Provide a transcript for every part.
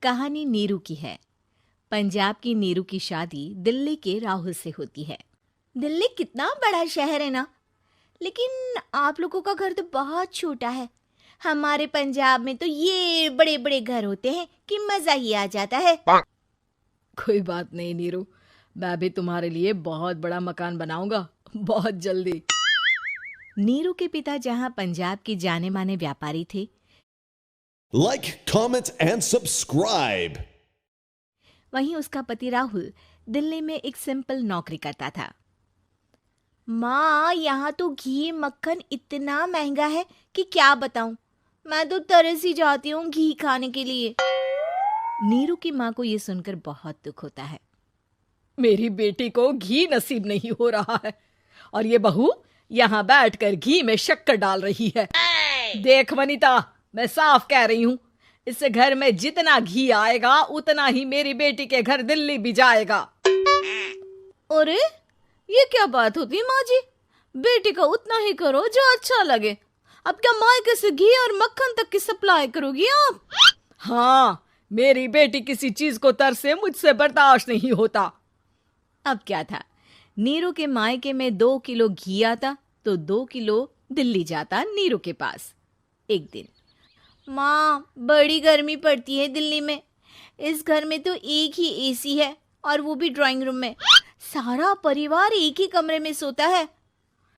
कहानी नीरू की है। पंजाब की नीरू की शादी दिल्ली के राहुल से होती है। दिल्ली कितना बड़ा शहर है ना, लेकिन आप लोगों का घर तो बहुत छोटा है। हमारे पंजाब में तो ये बड़े बड़े घर होते हैं कि मजा ही आ जाता है। कोई बात नहीं नीरू, मैं भी तुम्हारे लिए बहुत बड़ा मकान बनाऊंगा बहुत जल्दी। नीरू के पिता जहां पंजाब के जाने माने व्यापारी थे, Like, comment, and subscribe. वहीं उसका पति राहुल दिल्ली में एक सिंपल नौकरी करता था। माँ, यहाँ तो घी मक्खन इतना महंगा है कि क्या बताऊं। मैं तो तरस ही जाती हूँ घी खाने के लिए। नीरू की माँ को ये सुनकर बहुत दुख होता है। मेरी बेटी को घी नसीब नहीं हो रहा है और ये बहू यहाँ बैठकर घी में शक्कर डाल रही है। देख वनिता, मैं साफ कह रही हूँ, इस घर में जितना घी आएगा उतना ही मेरी बेटी के घर दिल्ली भी जाएगा। अरे ये क्या बात होती है माँ जी? बेटी का उतना ही करो जो अच्छा लगे। अब क्या मायके से घी और मक्खन तक की सप्लाई करोगी आप? हाँ, मेरी बेटी किसी चीज को तरसे मुझसे बर्दाश्त नहीं होता। अब क्या था, नीरू के मायके में 2 किलो घी आता तो 2 किलो दिल्ली जाता नीरू के पास। एक दिन, माँ बड़ी गर्मी पड़ती है दिल्ली में। इस घर में तो एक ही एसी है और वो भी ड्राइंग रूम में। सारा परिवार एक ही कमरे में सोता है।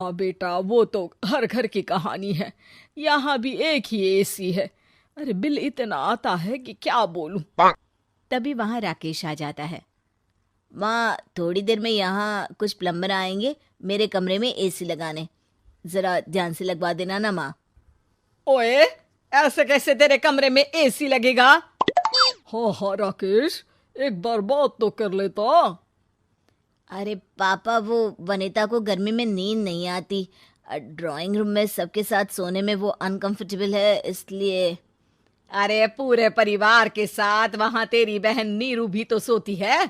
हाँ बेटा, वो तो हर घर की कहानी है। यहाँ भी एक ही एसी है। अरे बिल इतना आता है कि क्या बोलूं। तभी वहां राकेश आ जाता है। माँ, थोड़ी देर में यहाँ कुछ प्लम्बर आएंगे मेरे कमरे में एसी लगाने। जरा ध्यान से लगवा देना ना माँ। ओए, ऐसे कैसे तेरे कमरे में एसी लगेगा? हाँ राकेश, एक बार बात तो कर लेता। अरे पापा, वो वनिता को गर्मी में नींद नहीं आती। ड्राइंग रूम में सबके साथ सोने में वो अनकंफर्टेबल है, इसलिए। अरे पूरे परिवार के साथ वहां तेरी बहन नीरू भी तो सोती है।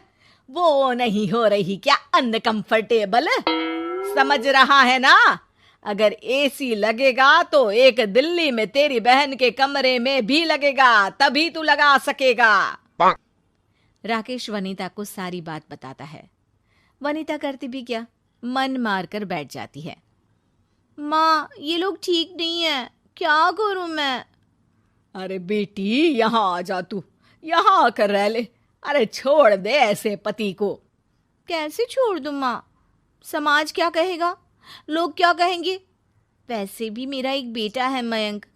वो नहीं हो रही क्या अनकंफर्टेबल? समझ रहा है ना? अगर एसी लगेगा तो एक दिल्ली में तेरी बहन के कमरे में भी लगेगा, तभी तू लगा सकेगा। राकेश वनिता को सारी बात बताता है। वनिता करती भी क्या, मन मार कर बैठ जाती है। माँ, ये लोग ठीक नहीं है, क्या करूं मैं? अरे बेटी, यहाँ आ जा, तू यहाँ आकर रह ले। अरे छोड़ दे ऐसे पति को। कैसे छोड़ दूं माँ? समाज क्या कहेगा, लोग क्या कहेंगे? वैसे भी मेरा एक बेटा है मयंक।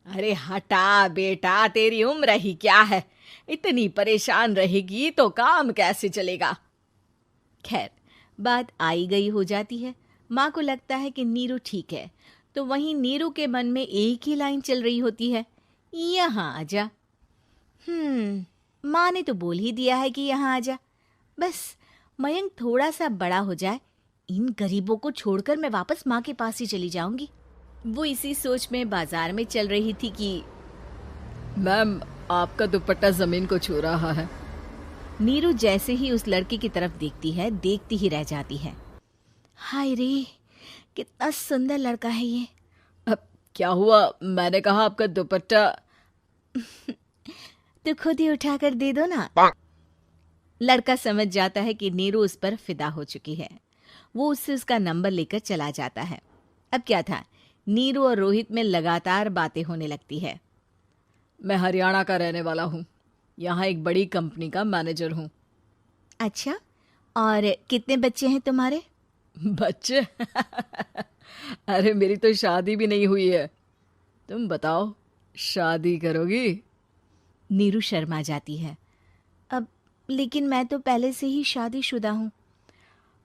अरे हटा बेटा, तेरी उम्र ही क्या है, इतनी परेशान रहेगी तो काम कैसे चलेगा। खैर, बात आई गई हो जाती है। माँ को लगता है कि नीरू ठीक है, तो वहीं नीरू के मन में एक ही लाइन चल रही होती है, यहाँ आजा। माँ ने तो बोल ही दिया है कि यहाँ आजा। बस मयंक थोड़ा सा बड़ा हो जाए, इन गरीबों को छोड़कर मैं वापस माँ के पास ही चली जाऊंगी। वो इसी सोच में बाजार में चल रही थी कि मैम, आपका दुपट्टा जमीन को छू रहा है। नीरू जैसे ही उस लड़के की तरफ देखती है, देखती ही रह जाती है। हाय रे, कितना सुंदर लड़का है ये। अब क्या हुआ? मैंने कहा आपका दुपट्टा। तो खुद ही उठाकर दे दो ना। लड़का समझ जाता है कि नीरू उस पर फिदा हो चुकी है। वो उससे उसका नंबर लेकर चला जाता है। अब क्या था, नीरू और रोहित में लगातार बातें होने लगती है। मैं हरियाणा का रहने वाला हूँ, यहाँ एक बड़ी कंपनी का मैनेजर हूँ। अच्छा, और कितने बच्चे हैं तुम्हारे? बच्चे? अरे मेरी तो शादी भी नहीं हुई है। तुम बताओ, शादी करोगी? नीरू शर्मा जाती है। अब लेकिन मैं तो पहले से ही शादीशुदा हूँ।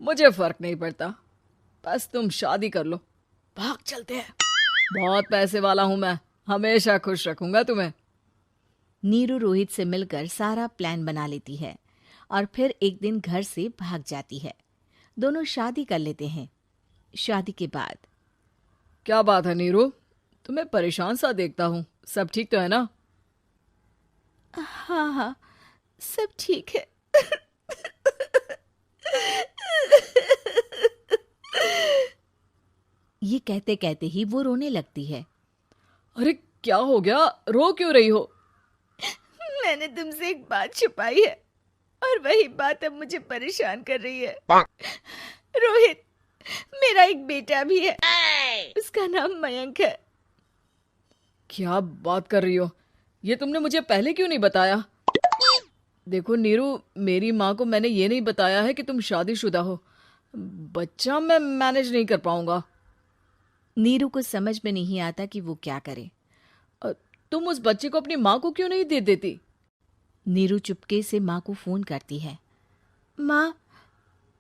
मुझे फर्क नहीं पड़ता, बस तुम शादी कर लो, भाग चलते हैं। बहुत पैसे वाला हूं मैं, हमेशा खुश रखूंगा तुम्हें। नीरू रोहित से मिलकर सारा प्लान बना लेती है और फिर एक दिन घर से भाग जाती है। दोनों शादी कर लेते हैं। शादी के बाद, क्या बात है नीरू, तुम्हें परेशान सा देखता हूँ, सब ठीक तो है ना? हाँ, सब ठीक है। ये कहते कहते ही वो रोने लगती है। अरे क्या हो गया, रो क्यों रही हो? मैंने तुमसे एक बात छुपाई है और वही बात अब मुझे परेशान कर रही है। रोहित, मेरा एक बेटा भी है, उसका नाम मयंक है। क्या बात कर रही हो? ये तुमने मुझे पहले क्यों नहीं बताया? देखो नीरू, मेरी माँ को मैंने ये नहीं बताया है कि तुम शादीशुदा हो। बच्चा मैं मैनेज नहीं कर पाऊंगा। नीरू को समझ में नहीं आता कि वो क्या करे। तुम उस बच्चे को अपनी माँ को क्यों नहीं दे देती? नीरू चुपके से माँ को फोन करती है। माँ,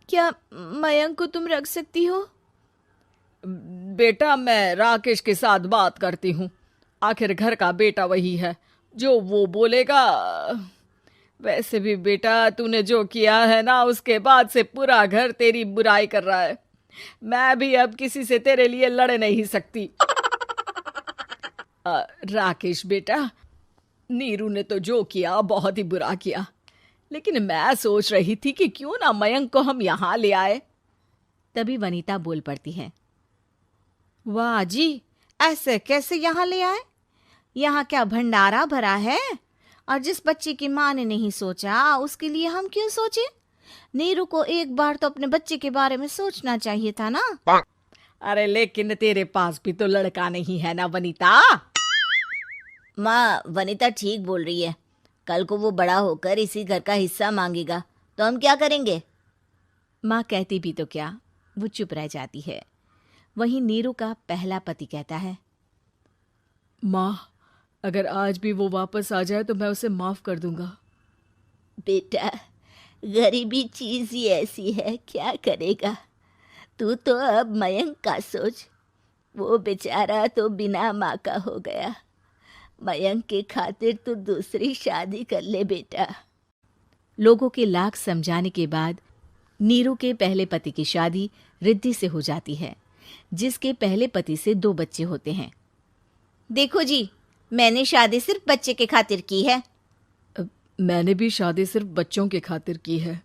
क्या मयंक को तुम रख सकती हो? बेटा, मैं राकेश के साथ बात करती हूँ। आखिर घर का बेटा वही है, जो वो बोलेगा। वैसे भी बेटा, तूने जो किया है ना, उसके बाद से पूरा घर तेरी बुराई कर रहा है। मैं भी अब किसी से तेरे लिए लड़ नहीं सकती। राकेश बेटा, नीरू ने तो जो किया बहुत ही बुरा किया, लेकिन मैं सोच रही थी कि क्यों ना मयंक को हम यहाँ ले आए। तभी वनीता बोल पड़ती है। वाह जी, ऐसे कैसे यहाँ ले आए? यहाँ क्या भंडारा भरा है? और जिस बच्चे की माँ ने नहीं सोचा, उसके लिए हम क्यों सोचे? नीरू को एक बार तो अपने बच्चे के बारे में सोचना चाहिए था ना। अरे लेकिन तेरे पास भी तो लड़का नहीं है ना वनीता। माँ, वनीता ठीक बोल रही है। कल को वो बड़ा होकर इसी घर का हिस्सा मांगेगा तो हम क्या करेंगे? माँ कहती भी तो क्या, वो चुप रह जाती है। वहीं नीरू का पहला पति कहता है। माँ, अगर आज भी वो वापस आ जाए तो मैं उसे माफ कर दूंगा। बेटा, गरीबी चीज ही ऐसी है, क्या करेगा? तू तो अब मयंक का सोच। वो बेचारा तो बिना माँ का हो गया। मयंक के खातिर तू दूसरी शादी कर ले बेटा। लोगों के लाख समझाने के बाद नीरू के पहले पति की शादी रिद्धि से हो जाती है, जिसके पहले पति से 2 बच्चे होते हैं। देखो जी, मैंने शादी सिर्फ बच्चे के खातिर की है। मैंने भी शादी सिर्फ बच्चों के खातिर की है।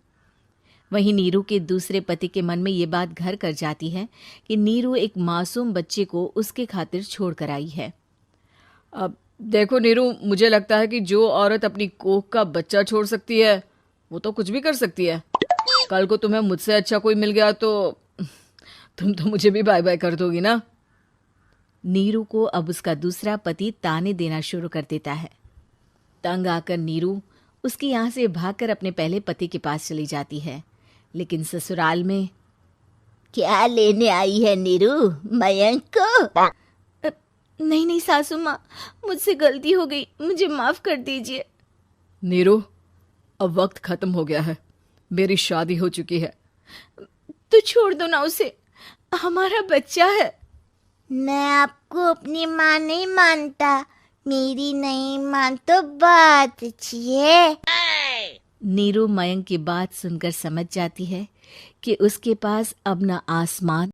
वहीं नीरू के दूसरे पति के मन में ये बात घर कर जाती है कि नीरू एक मासूम बच्चे को उसके खातिर छोड़ कर आई है। अब देखो नीरू, मुझे लगता है कि जो औरत अपनी कोख का बच्चा छोड़ सकती है, वो तो कुछ भी कर सकती है। कल को तुम्हें मुझसे अच्छा कोई मिल गया तो तुम तो मुझे भी बाय बाय कर दोगी ना। नीरू को अब उसका दूसरा पति ताने देना शुरू कर देता है। तंग आकर नीरू उसके यहाँ से भागकर अपने पहले पति के पास चली जाती है, लेकिन ससुराल में क्या लेने आई है नीरू, मयंक को? नहीं नहीं सासू माँ, मुझसे गलती हो गई, मुझे माफ कर दीजिए। नीरू, अब वक्त खत्म हो गया है, मेरी शादी हो चुकी है। तो छोड़ दो ना उसे, हमारा बच्चा है। मैं आपको अपनी माँ नहीं मानता, मेरी नहीं मान तो बात अच्छी है। नीरू मयंक की बात सुनकर समझ जाती है कि उसके पास अब न आसमान